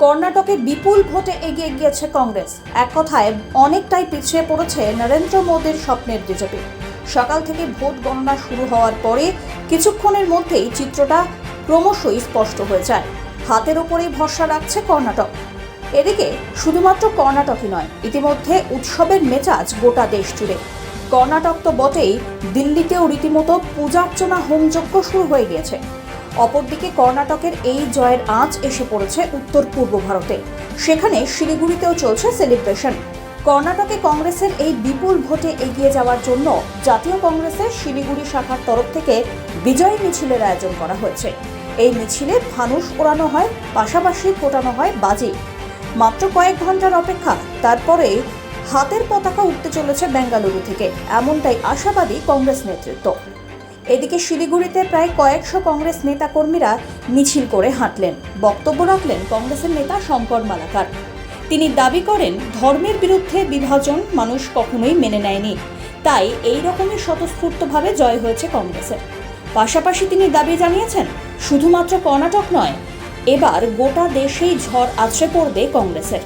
কর্ণাটকে বিপুল ভোটে এগিয়ে গিয়েছে কংগ্রেস। এক কথায় অনেকটাই পিছিয়ে পড়েছে নরেন্দ্র মোদীর স্বপ্নের বিজেপি। সকাল থেকে ভোট গণনা শুরু হওয়ার পরে কিছুক্ষণের মধ্যেই চিত্রটা ক্রমশই স্পষ্ট হয়ে যায়। হাতের ওপরেই ভরসা রাখছে কর্ণাটক। এদিকে শুধুমাত্র কর্ণাটকই নয়, ইতিমধ্যে উৎসবের মেজাজ গোটা দেশ জুড়ে। কর্ণাটক তো বটেই, দিল্লিতেও রীতিমতো পূজার্চনা হোমযজ্ঞ শুরু হয়ে গিয়েছে। অপরদিকে কর্ণাটকের এই জয়ের আঁচ এসে পড়েছে উত্তর পূর্ব ভারতে। সেখানে শিলিগুড়িতেও চলছে সেলিব্রেশন। কর্ণাটকে কংগ্রেসের এই বিপুল ভোটে এগিয়ে যাওয়ার জন্য জাতীয় কংগ্রেসের শিলিগুড়ি শাখার তরফ থেকে বিজয় মিছিলের আয়োজন করা হয়েছে। এই মিছিলে ফানুস ওড়ানো হয়, পাশাপাশি ফোটানো হয় বাজি। মাত্র কয়েক ঘন্টার অপেক্ষা, তারপরে হাতের পতাকা উঠতে চলেছে বেঙ্গালুরু থেকে, এমনটাই আশাবাদী কংগ্রেস নেতৃত্ব। এদিকে শিলিগুড়িতে প্রায় কয়েকশো কংগ্রেস নেতাকর্মীরা মিছিল করে হাঁটলেন। বক্তব্য রাখলেন কংগ্রেসের নেতা শঙ্কর মালাকার। তিনি দাবি করেন, ধর্মের বিরুদ্ধে বিভাজন মানুষ কখনোই মেনে নেয়নি, তাই এই রকমই স্বতঃস্ফূর্তভাবে জয় হয়েছে কংগ্রেসের। পাশাপাশি তিনি দাবি জানিয়েছেন, শুধুমাত্র কর্ণাটক নয়, এবার গোটা দেশেই ঝড় আছড়ে পড়বে কংগ্রেসের।